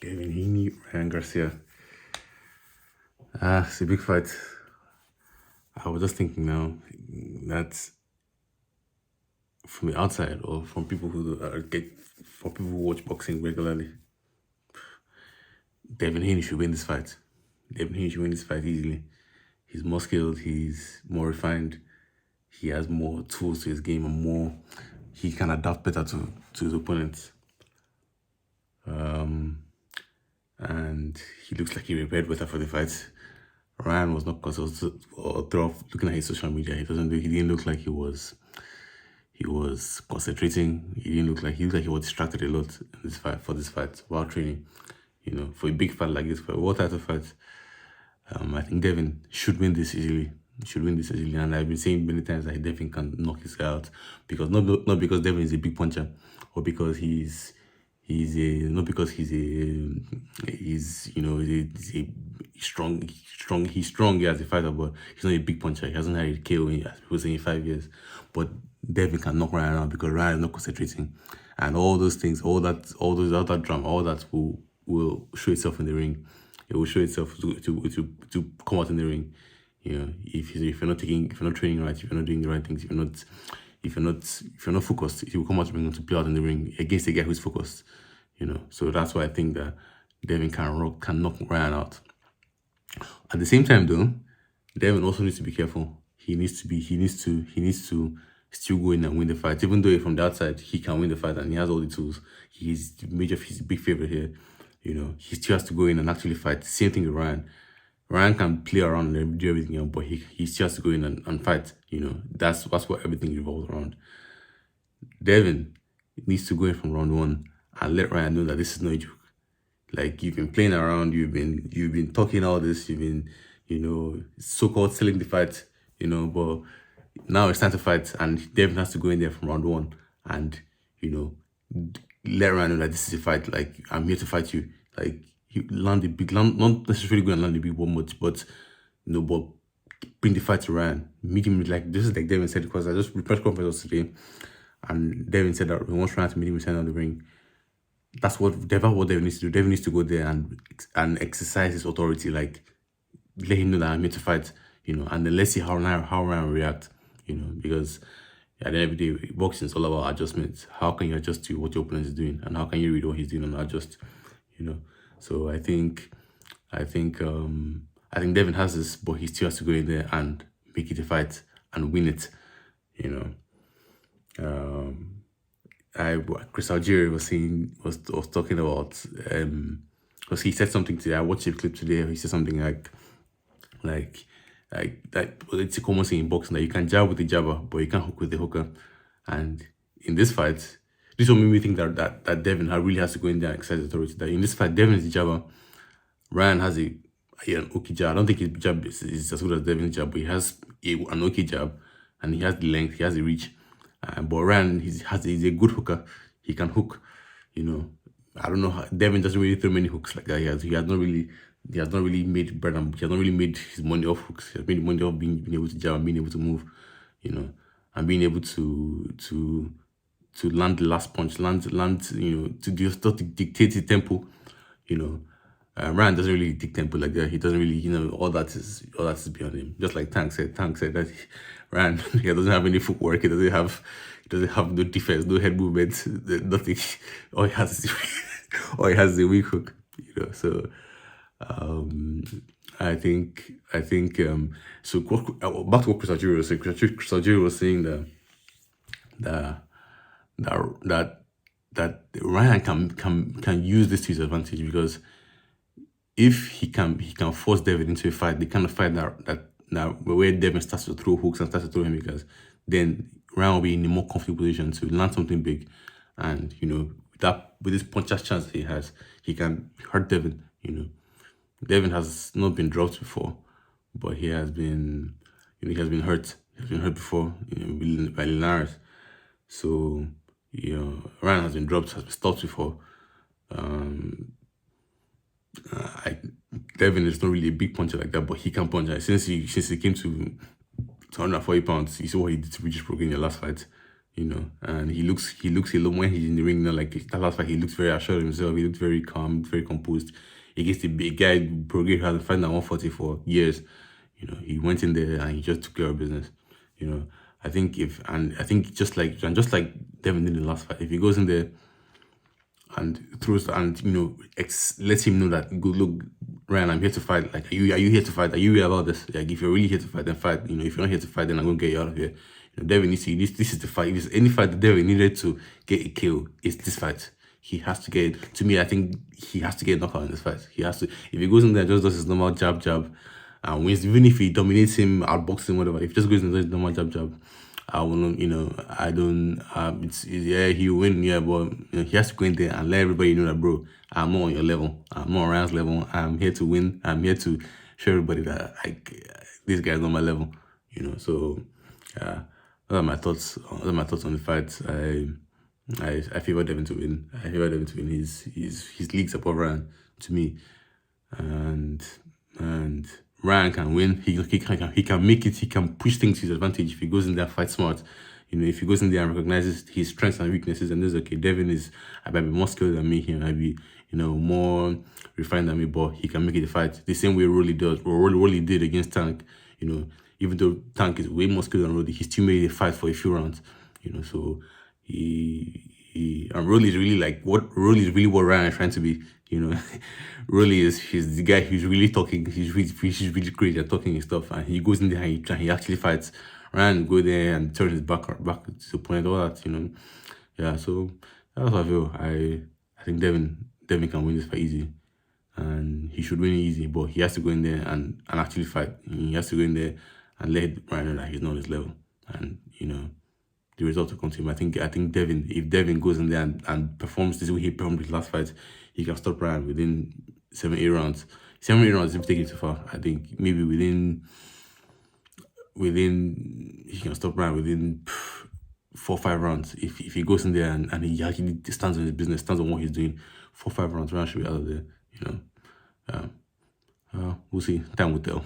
Devin Haney, Ryan Garcia. It's a big fight. I was just thinking now that from the outside or from people who for people who watch boxing regularly, Devin Haney should win this fight. Devin Haney should win this fight easily. He's more skilled. He's more refined. He has more tools to his game and more. He can adapt better to his opponents. And he looks like he prepared better for the fight. Ryan was not because looking at his social media, he didn't look like he was concentrating. He looked like he was distracted a lot in this fight while training. For a big fight like this, for a world title fight, I think Devin should win this easily. And I've been saying many times that Devin can knock this guy out because not because Devin is a big puncher or because he's strong as a fighter, but he's not a big puncher. He hasn't had a KO as people say in 5 years. But Devin can knock Ryan out because Ryan is not concentrating, and all those things, all that drama, all that will show itself in the ring. It will show itself to come out in the ring. If you're not training right, if you're not doing the right things, if you're not focused, it will come out to play out in the ring against a guy who's focused. So that's why I think that Devin can knock Ryan out. At the same time, though, Devin also needs to be careful. He needs to still go in and win the fight. Even though from the outside he can win the fight and he has all the tools, he's a big favorite here. He still has to go in and actually fight. Same thing with Ryan. Ryan can play around and do everything else, but he still has to go in and fight. That's what everything revolves around. Devin needs to go in from round one and let Ryan know that this is no joke. Like, you've been playing around, you've been talking all this, you've been, so-called selling the fight, but now it's time to fight, and Devin has to go in there from round one and, let Ryan know that this is a fight. Like, I'm here to fight you. Like, you not necessarily going to land the big one much, but but bring the fight to Ryan. Meet him this is like Devin said, because I just press conference today, and Devin said that he wants Ryan to meet him inside of the ring. That's what Devin needs to do. Devin needs to go there and exercise his authority, like let him know that I'm here to fight, and then let's see how Ryan react, because at the end of the day, boxing is all about adjustments. How can you adjust to what your opponent is doing, and how can you read what he's doing and adjust, So I think Devin has this, but he still has to go in there and make it a fight and win it, Chris Algieri was talking about because he said something today. I watched a clip today. He said something like that. It's a common thing in boxing that you can jab with the jabber, but you can't hook with the hooker. And in this fight, this will make me think that Devin really has to go in there and exercise authority. That in this fight, Devin is the jabber. Ryan has an okay jab. I don't think his jab is as good as Devin's jab, but he has an okay jab, and he has the length, he has the reach. But Ryan, he's a good hooker. He can hook. I don't know how Devin doesn't really throw many hooks like that. He has not really made bread and he has not really made his money off hooks. He has made money off being able to jab and being able to move, and being able to land the last punch, to dictate the tempo, Ryan doesn't really dictate tempo like that. He doesn't really, all that is beyond him. Just like Tank said that Ryan, he doesn't have any footwork. He doesn't have no defense, no head movement, nothing. All he has is a weak hook, So, I think so. Back to what Chris Algieri was saying. Chris Algieri was saying that Ryan can use this to his advantage, because if he can force Devin into a fight, the kind of fight that where Devin starts to throw hooks and starts to throw him, because then Ryan will be in a more comfortable position to land something big, and with this puncher's chance that he has, he can hurt Devin. Devin has not been dropped before, but he has been hurt. He has been hurt before, by Linares. So, Ryan has been dropped, has been stopped before. Devin is not really a big puncher like that, but he can punch. Since he came to 140 pounds, you saw what he did to British Pro in the last fight. and he looks alone when he's in the ring. Like that last fight, he looks very assured of himself. He looked very calm, very composed. Against the big guy, Prograde has fighting at 140 for years. He went in there and he just took care of business. You know, I think just like Devin did in the last fight, if he goes in there and throws and lets him know that good look, Ryan, I'm here to fight. Like, are you here to fight? Are you real about this? Like, if you're really here to fight, then fight. If you're not here to fight, then I'm gonna get you out of here. Devin needs to. This is the fight. If there's any fight that Devin needed to get a kill, it's this fight. He has to get it. To me, I think he has to get a knockout in this fight. He has to. If he goes in there and just does his normal jab, and wins, even if he dominates him, outboxes him, whatever. If he just goes in there and does his normal jab, I will, I don't, yeah, he will win, yeah, but he has to go in there and let everybody know that, bro, I'm not on your level. I'm not on Ryan's level. I'm here to win. I'm here to show everybody that, like, this guy's on my level, So, those are my thoughts. Those are my thoughts on the fight. I favor Devin to win. I favor Devin to win. His leagues above Ryan to me, and Ryan can win. He can make it. He can push things to his advantage if he goes in there and fight smart. If he goes in there and recognizes his strengths and weaknesses, and knows, okay, Devin I might be more skilled than me. He might be more refined than me, but he can make it a fight the same way Rolly does. Or Rolly did against Tank. Even though Tank is way more skilled than Rolly, he still made it a fight for a few rounds. So and Rolly is really like what Ryan is trying to be. Rolly he's the guy who's really talking. He's really great at talking and stuff. And he goes in there and he actually fights. Ryan go there and turn his back to the opponent, all that. Yeah, so that's what I feel. I think Devin can win this fight easy. And he should win it easy, but he has to go in there and actually fight. He has to go in there and let Ryan know that he's not on his level. And the result will come to him. I think Devin, if Devin goes in there and performs this way he performed his last fight, he can stop Ryan within 7-8 rounds. 7-8 rounds if take it too far. I think maybe within he can stop Ryan within 4-5 rounds. If he goes in there and he actually stands on his business, stands on what he's doing, 4-5 rounds, Ryan should be out of there. We'll see. Time will tell.